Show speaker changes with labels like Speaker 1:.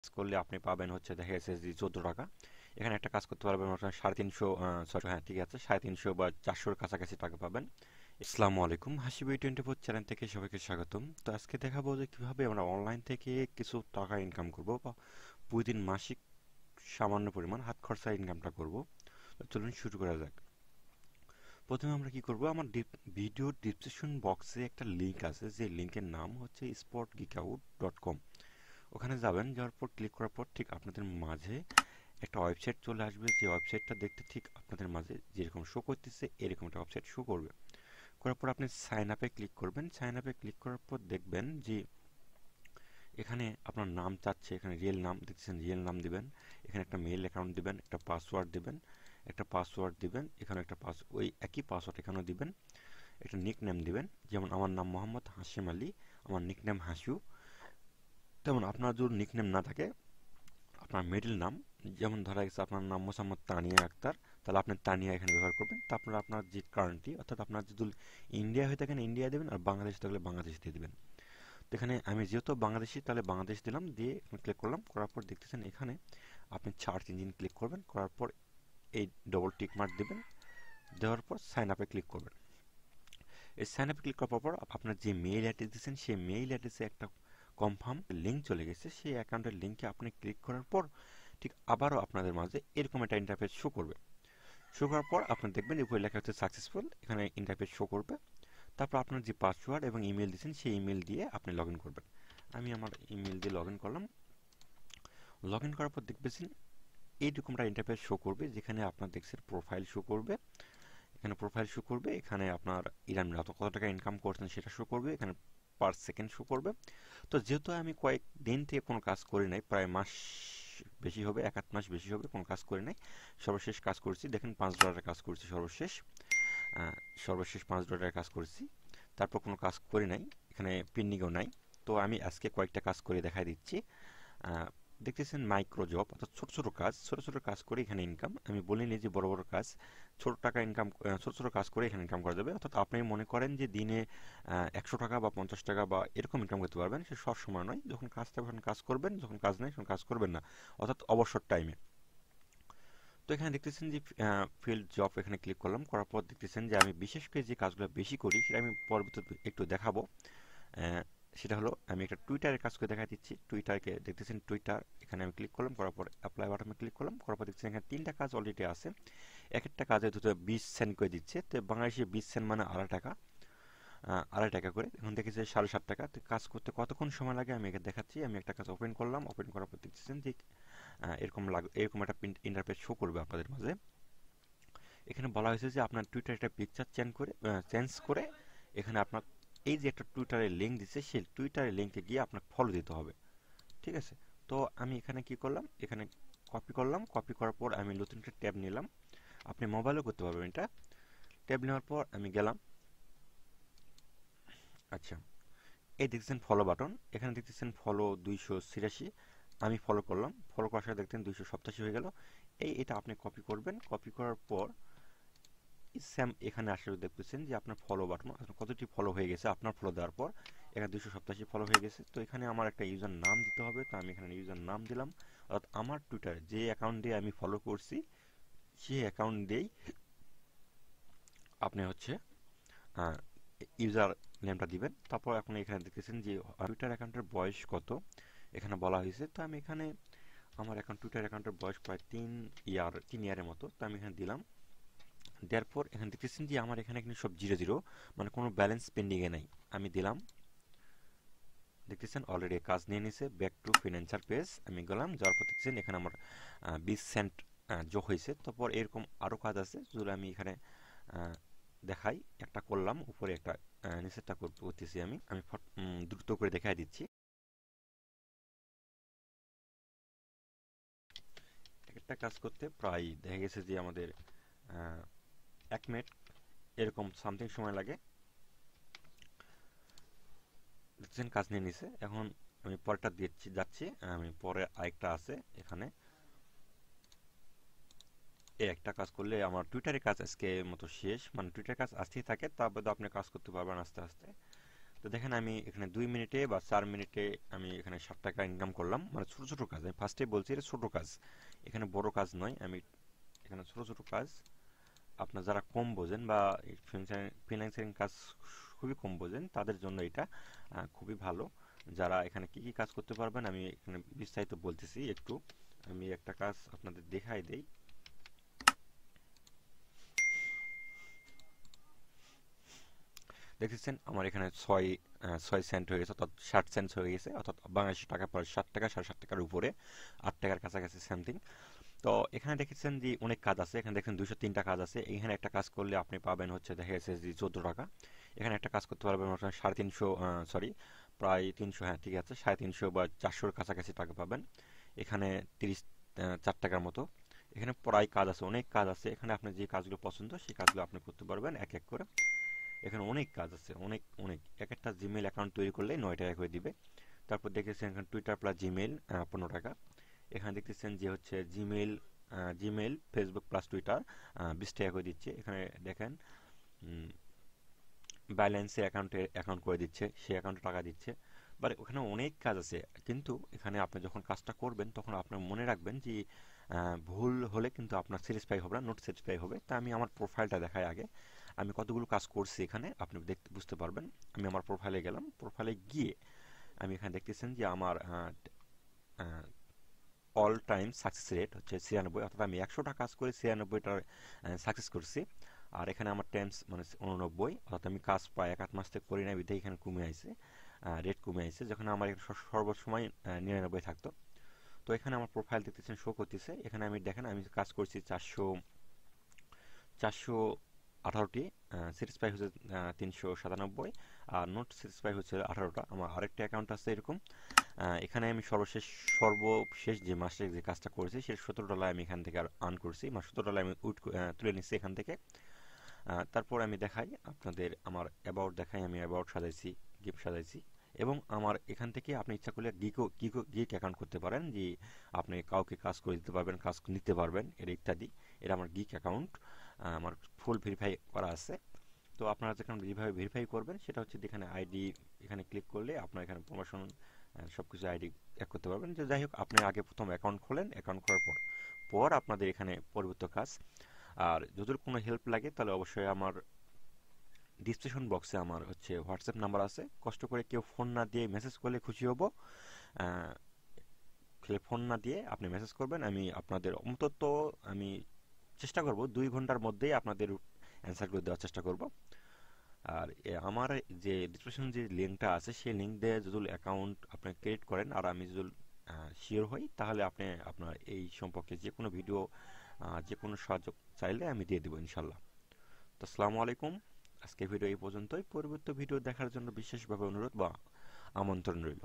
Speaker 1: করলে আপনি পাবেন হচ্ছে দেখা যাচ্ছে যে 14 টাকা। এখানে একটা কাজ করতে পারবেন আপনার 350, সরি হ্যাঁ ঠিক আছে, 350 বা 400-র কাছাকাছি টাকা পাবেন। আসসালামু আলাইকুম, হাসিবই 24 চ্যানেল থেকে সবাইকে স্বাগতম। তো আজকে দেখাবো যে কিভাবে আমরা অনলাইন থেকে কিছু টাকা ইনকাম করব বা প্রতিদিন মাসিক সামান্য পরিমাণ হাত খরচা ইনকামটা করব। তো চলুন শুরু করা যাক। প্রথমে আমরা কি করব, আমার ভিডিওর ডিসক্রিপশন বক্সে একটা লিংক আছে, যে লিংকের নাম হচ্ছে sportgeekout.com। ওখানে যাবেন, যাওয়ার পর ক্লিক করার পর ঠিক আপনাদের মাঝে একটা ওয়েবসাইট চলে আসবে, যে ওয়েবসাইটটা দেখতে ঠিক আপনাদের মাঝে যেরকম শো করতেছে এরকম একটা ওয়েবসাইট শো করবে। করার পর আপনি সাইন আপে ক্লিক করবেন। সাইন আপে ক্লিক করার পর দেখবেন যে এখানে আপনার নাম চাচ্ছে, এখানে রিয়েল নাম দেখছেন, রিয়েল নাম দিবেন। এখানে একটা মেইল অ্যাকাউন্ট দিবেন, একটা পাসওয়ার্ড দিবেন, একটা পাসওয়ার্ড দিবেন, এখানে একটা ওই একই পাসওয়ার্ড এখানেও দিবেন। একটা নিক নেম দিবেন, যেমন আমার নাম মোহাম্মদ হাশিম আলী, আমার নিক নেম হাসু। তেমন আপনার যদি নিক নেম না থাকে, আপনার মিডল নাম, যেমন ধরা গেছে আপনার নাম মোসাম্মদ তানিয়া আক্তার, তাহলে আপনি তানিয়া এখানে ব্যবহার করবেন। তারপর আপনার যে কারেন্টলি, অর্থাৎ আপনার যদি ইন্ডিয়া হয়ে থাকেন ইন্ডিয়া দেবেন, আর বাংলাদেশ থাকলে বাংলাদেশ দিয়ে দেবেন। তো এখানে আমি যেহেতু বাংলাদেশি, তাহলে বাংলাদেশ দিলাম, দিয়ে ক্লিক করলাম। করার পর দেখতেছেন এখানে আপনি সার্চ ইঞ্জিন ক্লিক করবেন, করার পর এই ডবল টিক মার্ক দেবেন, দেওয়ার পর সাইন আপে ক্লিক করবেন। এই সাইন আপে ক্লিক করার পর আপনার যে মেইল অ্যাড্রেস দিয়েছেন সেই মেইল অ্যাড্রেসে একটা কনফার্ম লিঙ্ক চলে গেছে। সেই অ্যাকাউন্টের লিঙ্কে আপনি ক্লিক করার পর ঠিক আবারও আপনাদের মাঝে এরকম একটা ইন্টারফেস শো করবে। শো করার পর আপনি দেখবেন উপরে লেখা হচ্ছে সাকসেসফুল, এখানে ইন্টারফেস শো করবে। তারপর আপনার যে পাসওয়ার্ড এবং ইমেল দিয়েছেন সেই ইমেল দিয়ে আপনি লগ ইন করবেন। আমি আমার ইমেল দিয়ে লগ ইন করলাম। লগ ইন করার পর দেখবেন এইরকমটা ইন্টারফেস শো করবে, যেখানে আপনার দেখছেন প্রোফাইল শো করবে। এখানে প্রোফাইল শো করবে, এখানে আপনার ইরান কত টাকা ইনকাম করছেন সেটা শো করবে, এখানে পার সেকেন্ড শো করবে। তো যেহেতু আমি কয়েকদিন থেকে কোনো কাজ করি নাই, প্রায় মাস বেশি হবে, 1 আধ মাস বেশি হবে কোনো কাজ করি নাই। সর্বশেষ কাজ করছি দেখেন $5 কাজ করছি সর্বশেষ। আহ, সর্বশেষ $5 কাজ করেছি, তারপর কোনো কাজ করি নাই, এখানে পেন্ডিংও নাই। তো আমি আজকে কয়েকটা কাজ করে দেখাই দিচ্ছি। আহ, দেখতেছেন মাইক্রো জব, অর্থাৎ ছোট ছোট কাজ, ছোট ছোট কাজ করে এখানে ইনকাম। আমি বলিনি যে বড় বড় কাজ, ছোট টাকা ইনকাম, ছোট ছোট কাজ করে এখানে ইনকাম করা যাবে। অর্থাৎ আপনি মনে করেন যে দিনে 100 টাকা বা 50 টাকা বা এরকম ইনকাম করতে পারবেন, সে সব সময় নয়। যখন কাজ থাকবে তখন কাজ করবেন, যখন কাজ নেই তখন কাজ করবেন না, অর্থাৎ অবসর টাইমে। তো এখানে দেখতেছেন যে ফিল্ড জব, এখানে ক্লিক করলাম। করার পর দেখতেছেন যে আমি বিশেষ করে যে কাজগুলো বেশি করি সেটা আমি পরবর্তীতে একটু দেখাবো। আহ, সেটা হলো আমি একটা টুইটারের কাজ করে দেখা দিচ্ছি। টুইটারকে দেখতেছেন, টুইটার, এখানে আমি ক্লিক করলাম। করার পর অ্যাপ্লাই বাটনে ক্লিক করলাম। করার পর দেখতেছেন এখানে 3টা কাজ অলরেডি আছে। এক একটা কাজে দুটো 20 সেন্ট করে দিচ্ছে। তো বাংলাদেশে 20 সেন্ট মানে 2.5 টাকা। 2.5 টাকা করে এখন দেখেছি 7.5 টাকা। তো কাজ করতে কতক্ষণ সময় লাগে আমি এখানে দেখাচ্ছি। আমি একটা কাজ ওপেন করলাম। ওপেন করার পর দেখতেছেন যে এরকম একটা ইন্টারফেস শো করবে আপনাদের মাঝে। এখানে বলা হয়েছে যে আপনার টুইটার একটা পিকচার চেঞ্জ করে এখানে আপনার এই যে একটা টুইটারের লিঙ্ক দিচ্ছে, সেই টুইটারের লিঙ্কে গিয়ে আপনার ফলো দিতে হবে। ঠিক আছে? তো আমি এখানে কি করলাম, এখানে কপি করলাম। কপি করার পর আমি নতুন একটা ট্যাব নিলাম। আপনি মোবাইলেও করতে পারবেন এটা। ট্যাব নেওয়ার পর আমি গেলাম। আচ্ছা, এই দেখতেছেন ফলো বাটন, এখানে দেখতেছেন ফলো 286। আমি ফলো করলাম। ফলো করার সাথে দেখতেন 287 হয়ে গেল। এটা আপনি কপি করবেন। কপি করার পর সেম এখানে আসলে দেখতেছেন যে আপনার ফলো বাটন কতটি ফলো হয়ে গেছে। আপনার ফলো দেওয়ার পর এখানে 287 ফলো হয়ে গেছে। তো এখানে আমার একটা ইউজার নাম দিতে হবে। তো আমি এখানে ইউজার নাম দিলাম। অর্থাৎ আমার টুইটার যে অ্যাকাউন্ট দিয়ে আমি ফলো করছি সেই অ্যাকাউন্ট দিয়েই আপনি হচ্ছে ইউজার নেমটা দিবেন। তারপর এখন এখানে দেখতেছেন যে টুইটার অ্যাকাউন্টের বয়স কত এখানে বলা হয়েছে। তো আমি এখানে আমার টুইটার অ্যাকাউন্টের বয়স প্রায় 3 ইয়ারের মতো। তো আমি এখানে দিলাম। দেওয়ার পর এখানে দেখতেছেন যে আমার এখানে কিন্তু সব 0 0, মানে কোনো ব্যালেন্স পেন্ডিংয়ে নাই। আমি দিলাম। দেখতেছেন অলরেডি কাজ নিয়ে নিছে। ব্যাক টু ফিনান্সার পেজ আমি গেলাম। যাওয়ার পর দেখতেছেন এখানে আমার 20 সেন্ট যোগ হয়েছে। তারপর এরকম আরও কাজ আছে, যেগুলো আমি এখানে আহ, দেখাই। একটা করলাম উপরে, একটা নিচেরটা করতেছি। আমি আমি দ্রুত করে দেখাই দিচ্ছি। একটা কাজ করতে প্রায় দেখা গেছে যে আমাদের 1 মিনিট এরকম সামথিং সময় লাগে। দেখছেন কাজ নিয়ে নিছে। এখন আমি পরেরটা যাচ্ছি। আমি পরে আরেকটা আছে এখানে। এই একটা কাজ করলে আমার টুইটারের কাজ আজকে মতো শেষ। মানে টুইটার কাজ আসতেই থাকে, তারপরে আপনি কাজ করতে পারবেন আস্তে আস্তে। তো দেখেন আমি এখানে 2 মিনিটে বা 4 মিনিটে আমি এখানে 60 টাকা ইনকাম করলাম, মানে ছোট ছোট কাজ। আমি ফার্স্টে বলছি এটা ছোট কাজ, এখানে বড় কাজ নয়। আমি এখানে ছোট ছোট কাজ, আপনার যারা কম বোঝেন বা ফ্রিল্যান্সিং কাজ খুবই কম বোঝেন তাদের জন্য এটা খুবই ভালো। যারা এখানে কি কি কাজ করতে পারবেন আমি এখানে বিস্তারিত বলতেছি একটু। আমি একটা কাজ আপনাদের দেখাই দেই। দেখেছেন আমার এখানে 6 সেন্ট হয়ে গেছে, অর্থাৎ 60 সেন্ট হয়ে গেছে, অর্থাৎ বাংলাদেশি টাকা পড়ে 60 টাকা, 7.5 টাকার উপরে, 8 টাকার কাছাকাছি সামথিং। তো এখানে দেখেছেন যে অনেক কাজ আছে, এখানে দেখেন 203টা কাজ আছে। এখানে একটা কাজ করলে আপনি পাবেন হচ্ছে দেখা যাচ্ছে যে 14 টাকা। এখানে একটা কাজ করতে পারবেন মোটামুটি 350, সরি প্রায় 300, হ্যাঁ ঠিক আছে, 350 বা 400-র কাছাকাছি টাকা পাবেন। এখানে 34 টাকার মতো। এখানে প্রায় কাজ আছে, অনেক কাজ আছে। এখানে আপনার যে কাজগুলো পছন্দ সেই কাজগুলো আপনি করতে পারবেন এক এক করে। এখানে অনেক কাজ আছে, অনেক অনেক। এক একটা জিমেল অ্যাকাউন্ট তৈরি করলে 9 টাকা করে দিবে। তারপর দেখেছেন এখানে টুইটার প্লাস জিমেল 15 টাকা। এখানে দেখতেছেন যে হচ্ছে জিমেল ফেসবুক প্লাস টুইটার 20 টাকা করে দিচ্ছে। এখানে দেখেন ব্যালেন্সে অ্যাকাউন্ট করে দিচ্ছে, সেই অ্যাকাউন্টে টাকা দিচ্ছে। বাট ওখানে অনেক কাজ আছে, কিন্তু এখানে আপনি যখন কাজটা করবেন তখন আপনার মনে রাখবেন যে ভুল হলে কিন্তু আপনার স্যাটিসফাই হবে না, নোট স্যাটিসফাই হবে। তা আমি আমার প্রোফাইলটা দেখাই আগে, আমি কতগুলো কাজ করছি এখানে আপনি দেখতে বুঝতে পারবেন। আমি আমার প্রোফাইলে গেলাম, প্রোফাইলে গিয়ে আমি এখানে দেখতেছেন যে আমার অল টাইম সাকসেস রেট হচ্ছে 96, অর্থাৎ আমি 100টা কাজ করে 96টার সাকসেস করছি। আর এখানে আমার টাইমস মানে 89, অর্থাৎ আমি কাজ প্রায় 1 আধ মাস থেকে করি না, বিধায় এখানে কমে আইছে, রেট কমে আইছে, যখন আমার এখানে সর্বসময় 99 থাকতো। তো এখানে আমার প্রোফাইল দেখতেছেন শো করতেছে। এখানে আমি দেখেন আমি কাজ করছি 418টি, স্যাটিসফাই হচ্ছে 397, আর নোট স্যাটিসফাই হচ্ছে 18টা। আমার আরেকটা অ্যাকাউন্ট আছে এরকম। এখানে আমি সর্বশেষ যে মাসে যে কাজটা করেছি সে $17 আমি এখান থেকে আর্ন করছি, মানে $17 আমি তুলে নিচ্ছি এখান থেকে। তারপর আমি দেখাই আপনাদের, আমার অ্যাবাউট দেখাই, আমি অ্যাবাউট সাজাইছি, গিফট সাজাইছি। এবং আমার এখান থেকে আপনি ইচ্ছা করলে গিগ অ্যাকাউন্ট করতে পারেন, যে আপনি কাউকে কাজ করে দিতে পারবেন, কাজ নিতে পারবেন, এর ইত্যাদি। এটা আমার গিগ অ্যাকাউন্ট, আমার ফুল ভেরিফাই করা আছে। তো আপনারা যেখানে যেভাবে ভেরিফাই করবেন সেটা হচ্ছে এখানে আইডি, এখানে ক্লিক করলে আপনার এখানে প্রমোশন সব কিছু আইডি এক করতে পারবেন। যে যাই হোক, আপনি আগে প্রথম অ্যাকাউন্ট খোলেন, অ্যাকাউন্ট করার পর পর আপনাদের এখানে পরিবর্তিত কাজ। আর যদি কোনো হেল্প লাগে তাহলে অবশ্যই আমার ডিসক্রিপশন বক্সে আমার হচ্ছে হোয়াটসঅ্যাপ নাম্বার আছে। কষ্ট করে কেউ ফোন না দিয়ে মেসেজ করলে খুশি হব। আহ, ফোন না দিয়ে আপনি মেসেজ করবেন, আমি আপনাদের অন্তত আমি চেষ্টা করব 2 ঘন্টার মধ্যেই আপনাদের অ্যান্সারগুলো দেওয়ার চেষ্টা করব। আর আমার যে ডিসক্রিপশন যে লিঙ্কটা আছে সেই লিঙ্ক দিয়ে যদি অ্যাকাউন্ট আপনি ক্রিয়েট করেন আর আমি যদি শিওর হই, তাহলে আপনি আপনার এই সম্পর্কে যে কোনো ভিডিও, যে কোনো সাহায্য চাইলে আমি দিয়ে দেবো ইনশাল্লাহ। তো আসসালামু আলাইকুম, আজকে ভিডিও এই পর্যন্তই। পরবর্তী ভিডিও দেখার জন্য বিশেষভাবে অনুরোধ বা আমন্ত্রণ রইল।